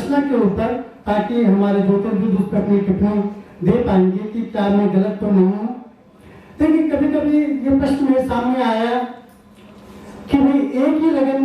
प्रश्न के ऊपर, ताकि हमारे ज्योतिर्विद उस पर अपनी टिप्पणी दे पाएंगे कि क्या मैं गलत तो नहीं हूँ। देखिए कभी कभी ये प्रश्न मेरे सामने आया कि भाई एक ही लगन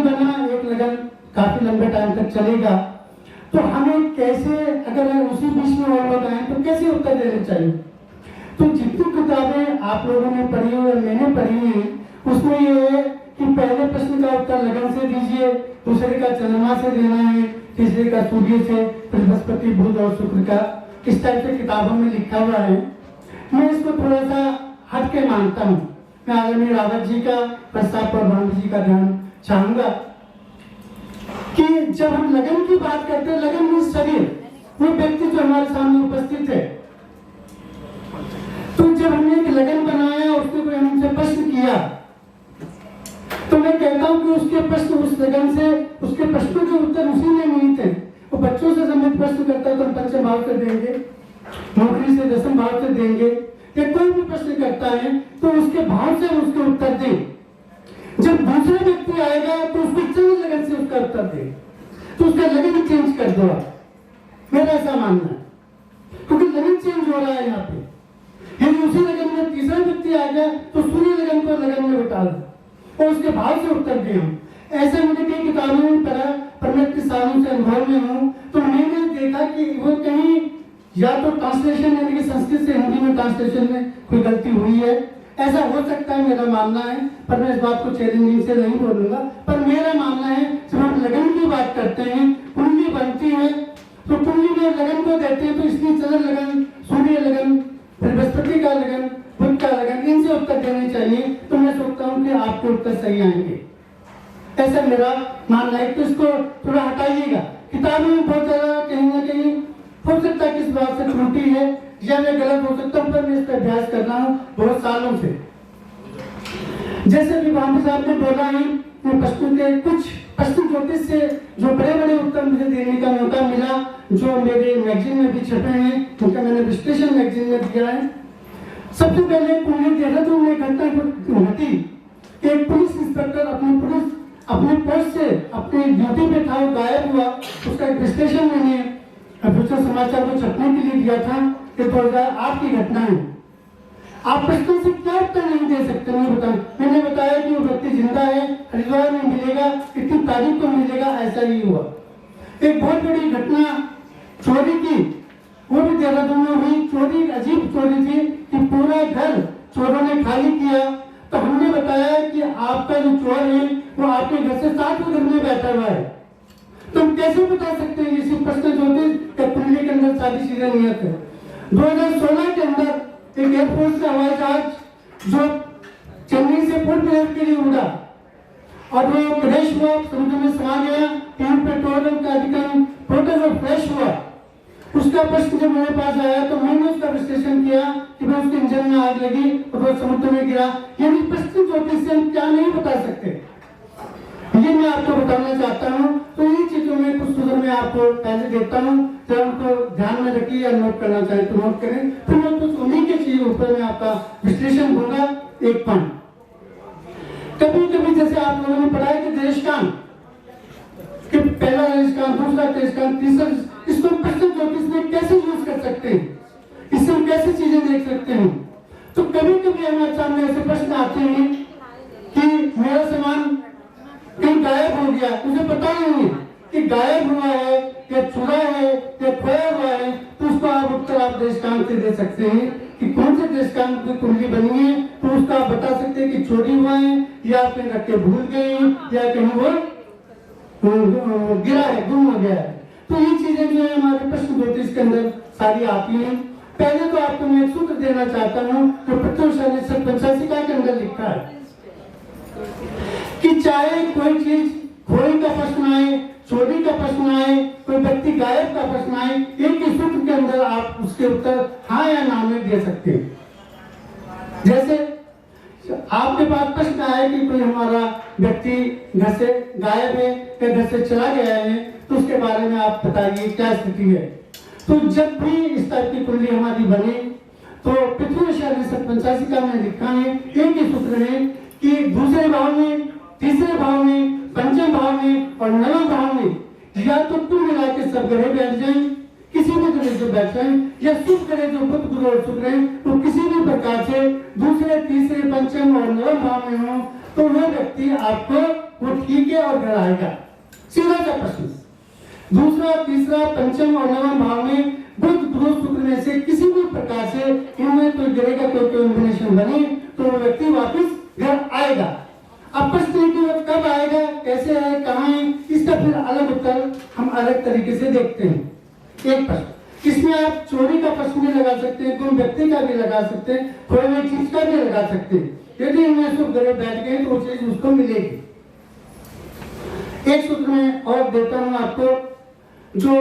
बना, एक लगन काफी लंबे टाइम तक चलेगा, तो हमें कैसे, अगर उसी बीच में और लोग आए तो कैसे उत्तर देने चाहिए। तो जितनी किताबें आप लोगों ने पढ़ी हो या मैंने पढ़ी है, उसमें ये है कि पहले प्रश्न का उत्तर लगन से दीजिए, दूसरे का चंद्रमा से देना है, तीसरे का सूर्य से, फिर बृहस्पति, बुध और शुक्र का। इस टाइप से किताबों में लिखा हुआ है। मैं इसको थोड़ा सा हट के मानता हूँ। मैं आदरणीय रावत जी का, प्रसाद और भांडी जी का ध्यान चाहूंगा कि जब हम लगन की बात करते हैं, लगन में शरीर, वो व्यक्ति जो हमारे सामने उपस्थित है, तो जब हमने एक लगन बनाया, उसने कोई हमसे प्रश्न किया, तो मैं कहता हूं कि उसके प्रश्न उस लगन से, उसके प्रश्नों के उत्तर उसी में निहित है। वो बच्चों से संबंधित प्रश्न करता है तो हम पंचम भाव से देंगे, नौकरी से दसम भाव से देंगे, या कोई भी प्रश्न करता है तो उसके भाव से उसके उत्तर दें। जब दूसरा व्यक्ति आएगा तो उसको चंद लगन से उसका उत्तर दे, तो उसका लगन चेंज कर दो आप, मेरा ऐसा मानना है, क्योंकि लगन चेंज हो रहा है यहाँ पे। यदि उसी लगन में तीसरा व्यक्ति आ गया तो सूर्य लगन को लगन में बिठा दो और उसके भाव से उत्तर दे। हम ऐसे मैंने कई किताबों में पढ़ा, पर मैं इतने सालों से अनुभव में हूँ, तो मैंने देखा कि वो कहीं या तो ट्रांसलेशन यानी कि संस्कृत से हिंदी में ट्रांसलेशन में कोई गलती हुई है, ऐसा हो सकता है, मेरा मानना है, पर मैं इस बात को चैलेंजिंग से नहीं बोलूंगा। पर मेरा मानना है जब हम लगन की बात करते हैं, कुंडली बनती है, तो कुंडली में लगन को देते हैं, तो इसलिए चंद्र लगन, सूर्य लगन, फिर बृहस्पति का लगन, बुध का लगन, इनसे उत्तर देने चाहिए। तो मैं सोचता हूँ कि आपके उत्तर सही आएंगे, ऐसा मेरा मानना है। तो इसको थोड़ा हटाइएगा। किताबों में बहुत ज्यादा कहीं ना कहीं हो सकता है किस बात से त्रुटि है या मैं गलत हो सकता हूँ, पर मैं इस पर अभ्यास कर रहा हूँ बहुत सालों से। जैसे भी भांडी साहब ने बोला है, प्रश्नों के कुछ प्रश्न ज्योतिष से जो बड़े बड़े उत्तर मुझे देने का मौका मिला, जो मेरे मैगजीन में भी छपे हैं, उनका मैंने विश्लेषण मैगजीन में दिया है। सबसे पहले पुणे देहरादून में घटना घटी, एक पुलिस इंस्पेक्टर अपने पोस्ट से अपनी ड्यूटी पे था, वो गायब हुआ। उसका एक विश्लेषण मैंने फ्यूचर समाचार को छपने के लिए दिया था कि 2008 की घटना है। आप प्रश्नों से क्या उत्तर नहीं दे सकते, मैंने बताया कि वो व्यक्ति जिंदा है, हरिद्वार में मिलेगा, इतनी तारीख को मिलेगा, ऐसा ही हुआ। एक बहुत बड़ी घटना चोरी की, वो भी देहरादून में हुई। चोरी अजीब चोरी थी कि पूरा घर चोरों ने खाली किया। तो हमने बताया कि आपका जो चोर है वो आपके घर से 7 घर में बैठा हुआ है। तो हम कैसे बता सकते हैं इसी प्रश्न ज्योतिष या कुंडली के अंदर सारी चीजें नियत है। 2016 के अंदर एक एयरफोर्स का हवाई जहाज जो चेन्नई से पोर्ट ब्लेयर के लिए उड़ा और वो क्रैश हुआ, समुद्र में समा गया। पेट्रोलियम का अधिकरण टोटल फ्लैश हुआ। उसका प्रश्न जब मेरे पास आया तो मैंने उसका विश्लेषण किया कि भाई उसके इंजन में आग लगी और वो समुद्र में गिरा। यानी प्रश्न ज्योतिष से हम क्या नहीं बता सकते, ये मैं आपको बताना चाहता हूँ। तो इन चीजों में कुछ सुधर मैं आपको पहले देता हूँ, जब उनको ध्यान में रखिए या नोट करना चाहे तो नोट करें। फिर मैं कुछ उन्हीं के चीजों ऊपर मैं आपका विश्लेषण दूंगा। एक पॉइंट, कभी कभी जैसे आप लोगों ने पढ़ा है कि देशकाल कि पहला देशकाल, दूसरा देशकाल, तीसरा, इसको प्रश्न ज्योतिष में कैसे यूज कर सकते हैं, इससे हम कैसे चीजें देख सकते हैं। तो कभी कभी हमारे सामने ऐसे प्रश्न आते हैं कि मेरा सामान कहीं गायब हो गया, मुझे पता नहीं है कि गायब हुआ है या चुरा है या खोया हुआ है। तो उसको आप उत्तर आप देशकाल से दे सकते हैं कि कौन से देशकाल की कुंडली बनी है। तो उसका आप बता सकते हैं कि चोरी हुआ है या कहीं रख के भूल गए या कहीं वो गिरा है, गुम हो गया है। तो ये चीजें जो है हमारे प्रश्न ज्योतिष के अंदर सारी आती हैं। पहले तो आपको मैं एक सूत्र देना चाहता हूँ जो पृथ्वी पंचाशिका के अंदर लिखा है कि चाहे कोई चीज खोई का प्रश्न आए, चोरी का प्रश्न आए, कोई व्यक्ति गायब का प्रश्न आए, एक ही सूत्र के अंदर आप उसके उत्तर हाँ या ना में दे सकते हैं। जैसे आपके पास प्रश्न आया कि कोई हमारा व्यक्ति घर से गायब है या घर से चला गया है, तो उसके बारे में आप बताइए क्या स्थिति है। तो जब भी इस टाइप की कुंडली हमारी बने तो पृथ्वी पंचाशिका में लिखा है, एक ही सूत्र है कि दूसरे भाव में, तीसरे भाव में, पंचम भाव में और नवम भाव में या तो कुल मिला के सब ग्रह बैठ जाएं, किसी भी तरह से बैठ जाएं, या शुभ ग्रह जो बुध गुरु और शुक्र हैं वो किसी भी प्रकार से दूसरे तीसरे पंचम और नवम भाव में हो तो वो व्यक्ति आपको वो ठीक है और घर आएगा। सीधा सा प्रश्न। दूसरा तीसरा पंचम और नवम भाव में बुध गुरु शुक्र में से किसी भी प्रकार से इनमें कोई ग्रह का कोई कॉम्बिनेशन बने तो वो व्यक्ति वापस घर आएगा। अब प्रश्न है कि वो कब आएगा, कैसे है, कहाँ है, इसका फिर अलग उत्तर हम अलग तरीके से देखते हैं। एक प्रश्न इसमें आप चोरी का प्रश्न भी लगा सकते हैं, कोई व्यक्ति का भी लगा सकते हैं, कोई भी चीज का भी लगा सकते हैं। यदि इनमें शुभ ग्रह बैठ गए तो वो चीज उसको मिलेगी। एक सूत्र में और देता हूं आपको, जो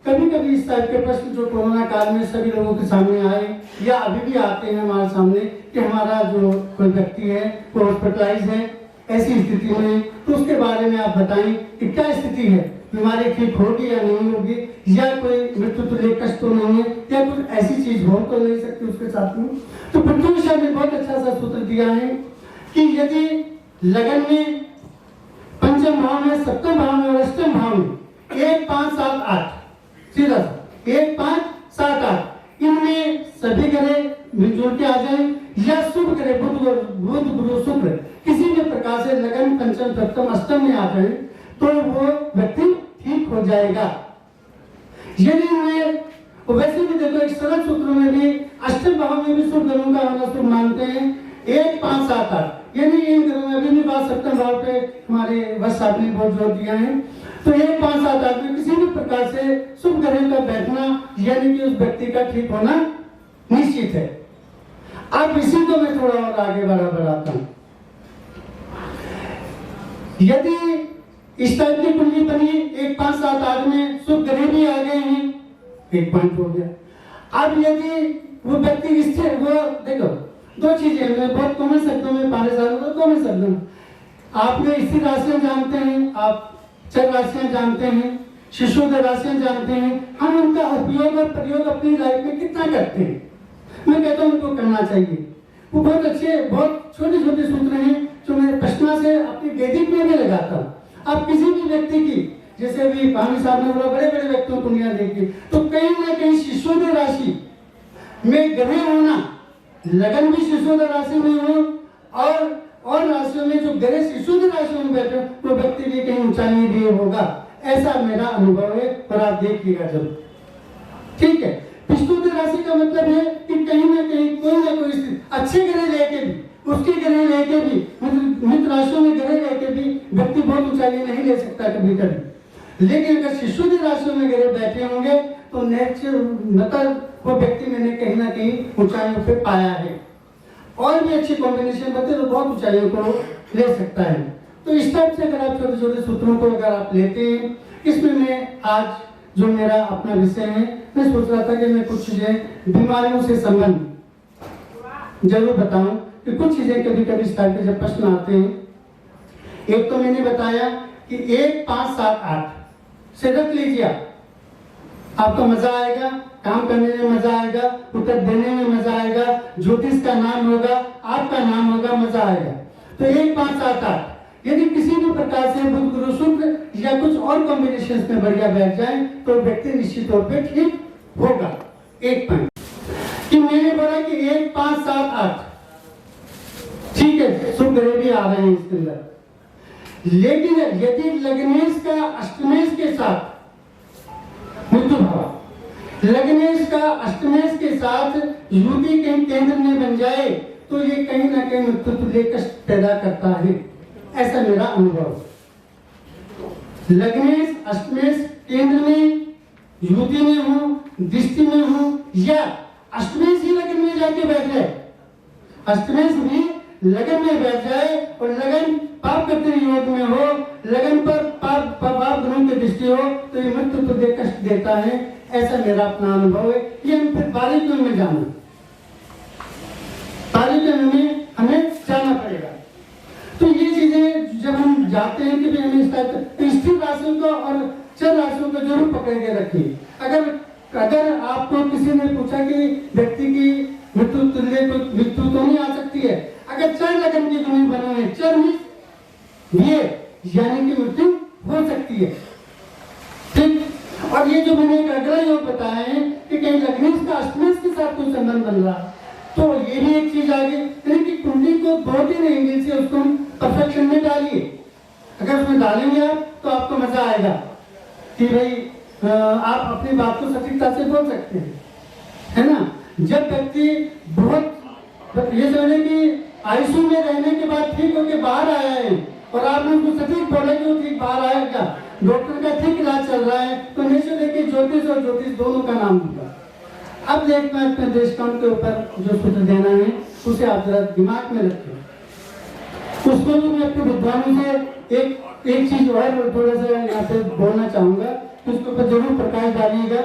कभी कभी इस टाइप के प्रश्न जो कोरोना काल में सभी लोगों के सामने आए या अभी भी आते हैं हमारे सामने कि हमारा जो कोई व्यक्ति है वो हॉस्पिटलाइज है, ऐसी स्थिति में तो उसके बारे में आप बताएं कि क्या स्थिति है, बीमारी ठीक होगी या नहीं होगी, या कोई मृत्यु तुल्य कष्ट तो नहीं है, या कुछ ऐसी चीज हो तो नहीं सकती उसके साथ में। तो पृथ्वी शाह ने बहुत अच्छा सा सूत्र दिया है कि यदि लगन में पंचम भाव में, सप्तम भाव में और अष्टम भाव में 1 5 7 8 सीधा 1 5 7 8 इनमें सभी ग्रह मिलजुल के आ जाए या शुभ ग्रह बुध गुरु शुक्र किसी भी प्रकार से लगन पंचम सप्तम अष्टम में आ जाए तो वो व्यक्ति ठीक हो जाएगा। यदि इनमें वैसे भी देखो एक सरल सूत्र में भी अष्टम भाव में भी शुभ ग्रहों का होना शुभ मानते हैं 1 5 7 8 यानी इन ग्रहों में अभी भी बात सप्तम भाव पे हमारे वश साहब ने बहुत जोर दिया है। तो 1 5 7 8 में किसी भी प्रकार से शुभ ग्रह का बैठना यानी कि उस व्यक्ति का ठीक होना निश्चित है। अब इसी को मैं थोड़ा और आगे बढ़ाता हूं। यदि इस टाइप की कुंडली बनी 1 5 7 8 में शुभ ग्रह भी आ गए हैं, एक पॉइंट हो गया। अब यदि वो व्यक्ति इससे वो देखो दो चीजें मैं बहुत कॉमन शब्दों में कॉमन शब्दों में आपने स्थिर राशियां जानते हैं, आप चर राशियां जानते हैं, शिशुदर राशियां जानते हैं, हम उनका उपयोग और प्रयोग अपनी लाइफ में कितना करते हैं। मैं कहता हूं उनको करना चाहिए। वो बहुत अच्छे बहुत छोटे छोटे सूत्र हैं जो मैं प्रश्ना से अपनी वैदिक में भी लगाता हूँ। आप किसी भी व्यक्ति की जैसे भी पानी साहब ने बोला बड़े बड़े व्यक्तियों को दुनिया देखी तो कहीं ना कहीं शिशुदर राशि में ग्रह होना, लगन भी शिशुदर राशि में हो और राशियों में जो ग्रह शिशुदर राशि में बैठे वो व्यक्ति भी कहीं ऊंचाई दिए होगा, ऐसा मेरा अनुभव है और आप देखिएगा जब ठीक है। विष्णुदर राशि का मतलब है कि कहीं ना कोई अच्छे ग्रह लेके भी उसके ग्रह लेके भी मित्र राशियों में ग्रह लेके भी व्यक्ति बहुत ऊंचाई नहीं ले सकता कभी कभी। लेकिन अगर शिशुदर राशियों में ग्रह बैठे होंगे तो नेचर मतलब वो व्यक्ति मैंने कहीं ना कहीं ऊंचाइयों पे पाया है। और भी अच्छी कॉम्बिनेशन बते तो बहुत ऊंचाइयों को ले सकता है। तो इस टाइप से अगर आप छोटे छोटे सूत्रों को अगर आप लेते हैं, इसमें मैं आज जो मेरा अपना विषय है मैं सोच रहा था कि मैं कुछ चीजें बीमारियों से संबंध जरूर बताऊं कि कुछ चीजें कभी कभी इस टाइप के जब प्रश्न आते हैं। एक तो मैंने बताया कि 1 5 7 8 से रख लीजिए, आपको मजा आएगा, काम करने में मजा आएगा, उत्तर देने में मजा आएगा, ज्योतिष का नाम होगा, आपका नाम होगा, मजा आएगा। तो 1 5 7 8 यदि किसी भी प्रकार से बुध गुरु शुक्र या कुछ और कॉम्बिनेशन में बढ़िया बैठ जाए तो व्यक्ति निश्चित तौर पे ठीक होगा। एक पॉइंट कि मैंने बोला कि 1 5 7 8 ठीक है, शुभ ग्रह भी आ रहे हैं इसके अंदर, लेकिन यदि लग्नेश का अष्टमेश के साथ मृत्यु भाव, लग्नेश का अष्टमेश के साथ युति कहीं केंद्र में बन जाए तो ये कहीं ना कहीं मृत्यु तुल्य कष्ट पैदा करता है, ऐसा मेरा अनुभव। लग्नेश अष्टमेश केंद्र में युति में हो, दृष्टि में हो या अष्टमेश ही लगन में जाके बैठ जाए, अष्टमेश भी लगन में बैठ जाए और लगन पाप करते योग में हो, लगन पर पाप ग्रहों की दृष्टि हो तो ये मृत्यु तुल्य कष्ट देता है, ऐसा मेरा अपना अनुभव है। ये हम फिर बारीकियों में जाना, बारीकियों में हमें जाना पड़ेगा। तो ये चीजें जब हम जाते हैं कि हमें इस टाइप स्थिर राशियों को और चर राशियों को जरूर पकड़ के रखिए। अगर आपको किसी ने पूछा कि व्यक्ति की मृत्यु तुल्य मृत्यु तो नहीं आ सकती है, अगर चर लगन की गुणी बने हैं, चर में ये यानी कि मृत्यु हो सकती है। ठीक, और ये जो मैंने एक अगला योग बताया है कि कहीं लग्नेश का अष्टमेश के साथ कोई संबंध बन रहा, तो ये भी एक चीज आ गई कि कुंडली को 2-3 एंगल से उसको परफेक्शन में डालिए। अगर उसमें डालेंगे आप तो आपको मजा आएगा कि भाई आप अपनी बात को सटीकता से बोल सकते हैं, है ना। जब व्यक्ति बहुत ये समझे कि आईसीयू में रहने के बाद ठीक होके बाहर आया है और आपने उसको सटीक बोला कि वो ठीक बाहर आएगा, डॉक्टर का ठीक इलाज चल रहा है, तो निश्चित देखिए ज्योतिष और ज्योतिष दोनों का नाम दूंगा। अब देखना है अपने दृष्टांत के ऊपर जो सूत्र देना है उसे आप जरा दिमाग में रखें। उसको भी मैं अपने विद्वानों से एक चीज और थोड़ा सा यहाँ पे बोलना चाहूंगा, उसके ऊपर जरूर प्रकाश डालिएगा।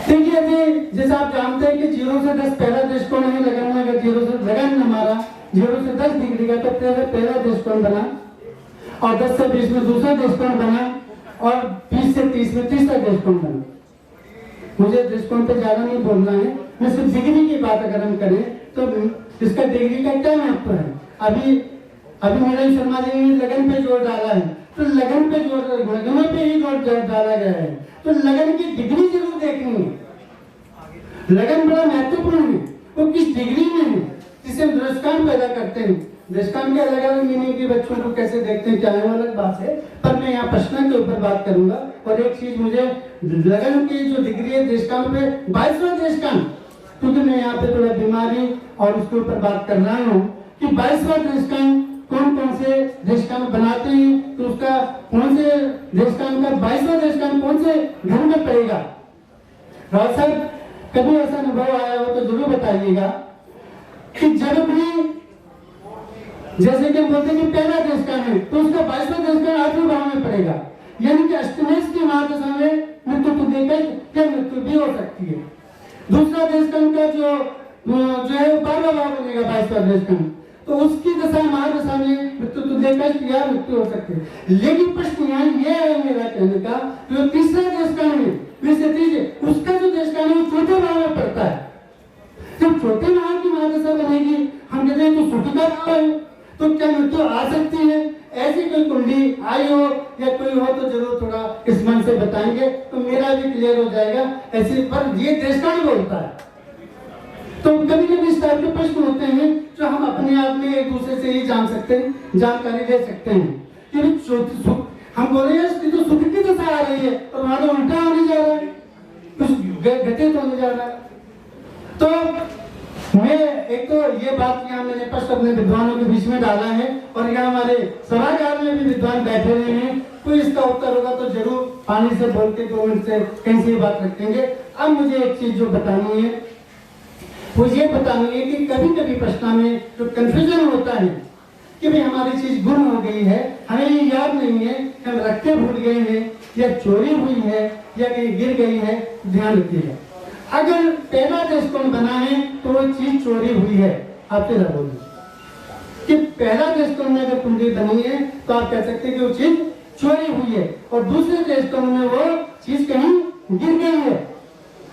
देखिए अभी जैसे आप जानते हैं कि 0 से 10 पहला दृष्टिकोण हमें लगन में, अगर 0 से लगन हमारा 0 से 10 डिग्री का तो पहला दृष्टिकोण बना, और 10 से 20 में दूसरा दृष्टिकोण बना, और 20 से 30 में तीसरा दृष्टिकोण बना। मुझे दृष्टिकोण पे ज्यादा नहीं बोलना है, मैं सिर्फ डिग्री की बात अगर हम करें तो इसका डिग्री का क्या महत्व है। अभी मेरा शर्मा जी ने लगन पे जोर डाला है, तो लगन पे जोर, लगनों पे ही जोर डाला गया है, तो लगन की डिग्री जरूर देखनी है। लगन बड़ा महत्वपूर्ण है, वो किस डिग्री में है जिसे हम दृष्टांत पैदा करते हैं। दृष्टांत के अलग अलग मीनिंग की बच्चों को कैसे देखते हैं क्या है वो अलग बात है, पर मैं यहाँ प्रश्न के ऊपर बात करूंगा। और एक चीज मुझे लगन की जो डिग्री है दृष्टांत पे 22वां दृष्टांत, क्योंकि मैं यहाँ पे थोड़ा बीमारी और उसके ऊपर बात कर रहा हूँ कि 22वां दृष्टांत कौन कौन से दृष्टांत बनाते हैं, तो उसका कौन से दृष्टांत का 22वां दृष्टांत कौन से घर में पड़ेगा। राव साहब कभी ऐसा अनुभव आया हो तो जरूर बताइएगा कि जब भी जैसे कि हम बोलते हैं कि पहला दृष्टांत है तो उसका 22वां दृष्टांत 8वें भाव में पड़ेगा, यानी कि अष्टमेश की महादशा में मृत्यु को देकर या मृत्यु भी हो सकती है। दूसरा दृष्टांत का जो है 12वां भाव बनेगा 22वां दृष्टांत, तो उसकी दशा महादशा में मृत्यु तो देकर या मृत्यु हो सकती है। लेकिन प्रश्न यहाँ ये है मेरा कहने का, जो तीसरा दृष्टांत है उसका जो दृष्टांत है वो चौथे भाव में पड़ता है। जब चौथे भाव की महादशा बनेगी, हम कहते हैं तो सुखी का भाव है, तो क्या मृत्यु आ सकती है। ऐसी कोई कुंडली आई हो या कोई हो तो जरूर थोड़ा इस मन से बताएंगे तो मेरा भी क्लियर हो जाएगा। ऐसे पर ये दृष्टांत बोलता है, तो कभी कभी इस टाइप के प्रश्न होते हैं जो हम अपने आप में एक दूसरे से ही जान सकते हैं, जानकारी ले सकते हैं कि हम बोले तो सुख की दशा आ रही है और वहां तो उल्टा होने जा रहा है, कुछ घटित होने जा रहा है। तो मैं एक तो ये बात यहाँ मैंने स्पष्ट अपने विद्वानों के बीच में डाला है, और यहाँ हमारे सभागार में भी विद्वान बैठे हुए हैं, कोई इसका उत्तर होगा तो जरूर पानी से बोल के 2 मिनट से कहीं से बात रखेंगे। अब मुझे एक चीज जो बतानी है वो ये बतानी है कि कभी कभी प्रश्न में जो कंफ्यूजन होता है कि भाई हमारी चीज गुम हो गई है, हमें ये याद नहीं है, हम रखते भूल गए हैं, या चोरी हुई है या कहीं गिर गई है, ध्यान रखिएगा। अगर पहला दृष्टिकोण बना है तो वो चीज चोरी हुई है, आप फिर बोलिए कि पहला दृष्टिकोण में अगर कुंडली बनी है तो आप कह सकते हैं कि वो चीज चोरी हुई है, और दूसरे दृष्टिकोण में वो चीज कहीं गिर गई है।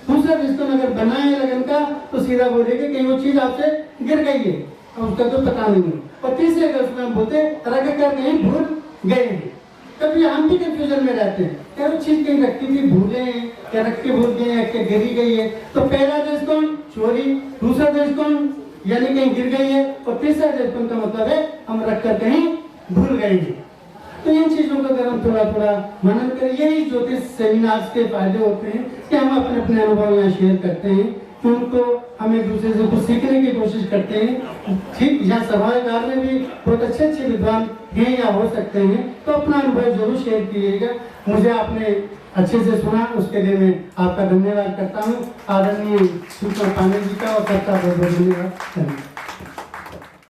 दूसरा दृष्टिकोण अगर बना है लगन का तो सीधा बोलेंगे कहीं वो चीज आपसे गिर गई है और उसका तो पता नहीं है। और तीसरे अगर उसमें हम बोलते रख कर कहीं भूल गए हैं, कभी हम भी कंफ्यूजन में रहते हैं क्या वो चीज कहीं रखी थी भूले हैं या रख के भूल गए हैं, क्या गिरी गई है। तो पहला दृष्टिकोण चोरी, दूसरा दृष्टिकोण यानी कहीं गिर गई है, और तीसरा दृष्टिकोण का मतलब है हम रख कर कहीं भूल गए हैं। तो इन चीजों का अगर हम थोड़ा थोड़ा मनन करें, यही ज्योतिष सेमिनार्स के फायदे होते हैं कि हम अपने अपने अनुभव यहाँ शेयर करते हैं, कि उनको हम एक दूसरे से कुछ सीखने की कोशिश करते हैं। ठीक यहाँ सभागार में भी बहुत अच्छे अच्छे विद्वान हैं या हो सकते हैं, तो अपना अनुभव जरूर शेयर कीजिएगा। मुझे आपने अच्छे से सुना उसके लिए मैं आपका धन्यवाद करता हूँ। आदरणीय सूचना पांडे जी का और सबका बहुत बहुत धन्यवाद।